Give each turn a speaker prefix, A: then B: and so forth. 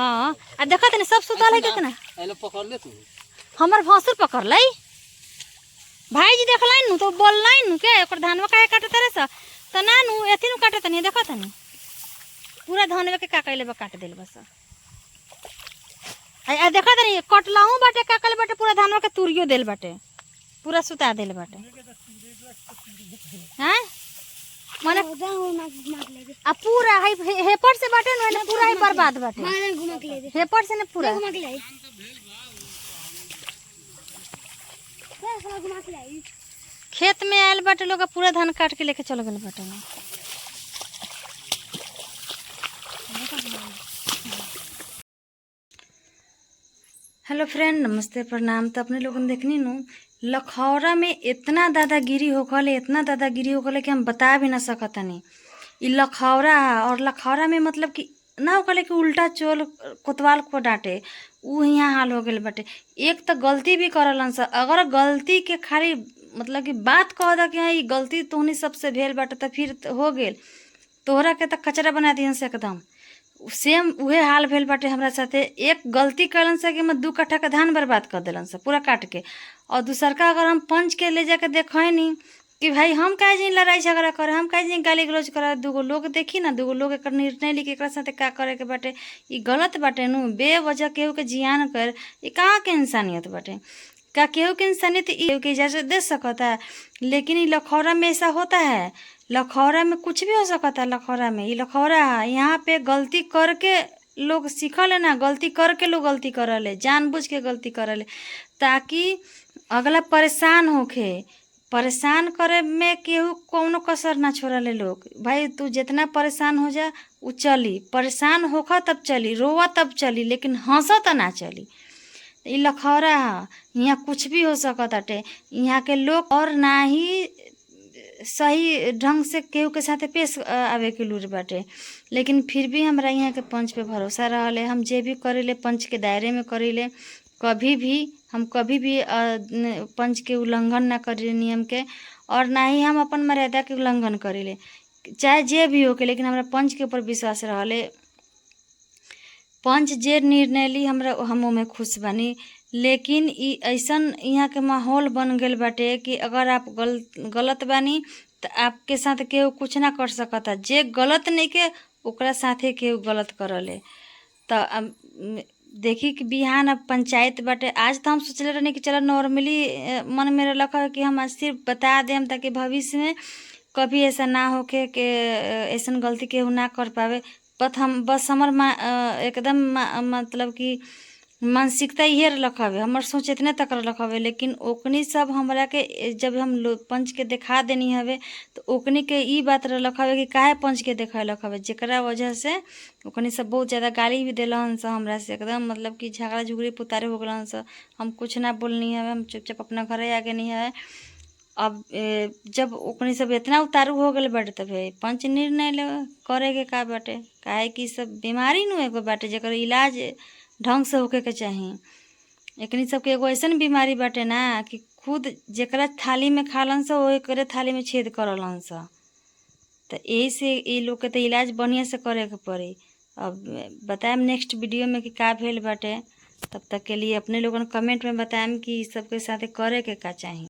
A: हाँ आ देखा तनी सब सुतल है कितना
B: एलो पकड़ ले तू
A: हमर भौसुर पकड़ लै भाई जी देख नु तो बोल नु के ओकर धानवा काहे काटे तरे स त ना नु एथि नु काटे तनी देखा तनी पूरा धानवा के का कइले बा काट देल बस आ देखा तनी कटलाहू बाटे का कइले बाटे पूरा धानवा के तुरियो देल बाटे पूरा सुता देल बाटे हां माने आ पूरा हेपर से बाटे न पूरा ही बर्बाद बाटे हेपर से न पूरा खेत में आयल बाटे लोग पूरा धान काट के लेके चल गए बाटे में। हेलो फ्रेंड नमस्ते प्रणाम। तो अपने लोगन देखनी नु लखौरा में इतना दादागिरी होखले कि हम बता भी ना सकतनी। इ लखौरा और लखौरा में मतलब कि ना होखले कि उल्टा चोल कोतवाल को डांटे उ यहाँ हाल हो गए बाटे। एक तो गलती भी करलन स अगर गलती के खाली मतलब कि बात कह दा कि हाँ ये गलती तोहनी सबसे भेल बाटे तो फिर हो गेल तोहरा के तो कचरा बना दिहन से एकदम सेम उहे हाल भेल बाटे हमरा साथे। एक गलती करलन से कि मैं 2 कट्ठा के धान बर्बाद कर देलन से पूरा काट के और दूसरका अगर हम पंच के ले जाके देखनी कि भाई हम काहे जी लड़ाई झगड़ा करे हम काहे जी गाली गलौज करे दूगो लोग देखी ना दूगो लोग एकर निर्णय ली के एकरा साथे का करे के बाटे ई गलत बाटे नु बेवजह केहू के जियान कर ई कहाँ के इंसानियत बाटे का केहू के इंसानियत केहू के इजाजत दे सकता है लेकिन ई लखौरा में ऐसा होता है। लखौरा में कुछ भी हो सकता है लखौरा में ये लखौरा है यहाँ पे गलती करके लोग सीखल है ना गलती करके लोग गलती करले जानबूझ के गलती करले ताकि अगला परेशान होके परेशान करे में केहू कौनो कसर ना छोड़ले लोग। भाई तू जितना परेशान हो जा उ चली परेशान होखा तब चली रोवा तब चली लेकिन हंसा तो ना चली। ये लखौरा है यहाँ कुछ भी हो सकताटे यहाँ के लोग और ना ही सही ढंग से केहू के साथे पेश आवे के लूर बाटे लेकिन फिर भी हमरा यहाँ के पंच पे भरोसा रहले हम जे भी करेले पंच के दायरे में करेले कभी भी पंच के उल्लंघन ना करेले नियम के और ना ही हम अपन मर्यादा के उल्लंघन करेले चाहे जे भी हो के लेकिन हमरा पंच के ऊपर विश्वास रहले। पंच जे निर्णय ली हमरा हम में खुश बनी लेकिन ई ऐसन यहाँ के माहौल बन गल बाटे कि अगर आप गलत बानी तो आपके साथ केहू कुछ ना कर सकता जे गलत नहीं के ओकरा साथे केहू गलत करले। तो देखी कि बिहान अब पंचायत बाटे आज तो हम सोचले रहने कि चलो नॉर्मली मन में रखा कि हम आज सिर्फ बता दें ताकि भविष्य में कभी ऐसा ना होके कि ऐसा गलती केहू ना कर पावे बस हमर एकदम मतलब कि मानसिकता ये रखा है हमर सोच इतने तक रखा है लेकिन ओकनी सब हमरा के जब हम पंच के दिखा देनी हवे तो ओकनी के ई बात रखा है कि काहे पंच के देखा रखा है जेकरा वजह से ओकनी सब बहुत ज़्यादा गाली भी दिलन स हमरा से एकदम मतलब कि झगड़ा झुगड़ी पुतारे हो गलन स हम कुछ ना बोलनी है हम चुपचाप अपना घरे आगे नहीं है। अब जब ओकनी सब इतना उतारू हो गए बाटे तब पंच निर्णय ले करे के का बाटे काहे कि सब बीमारी नु एगो बाटे जेकर इलाज ढंग से होके के चाहिए। एकनी सबके एगो ऐसन बीमारी बाटे ना कि खुद जेकरा थाली में खालन स वो करे थाली में छेद करलन स तो यही से ये लोग के तो इलाज बढ़िया से करे के पड़ी। अब बताएम नेक्स्ट वीडियो में कि का भेल बाटे तब तक के लिए अपने लोगन कमेंट में बताएम कि सबके साथे करे के का चाहिए।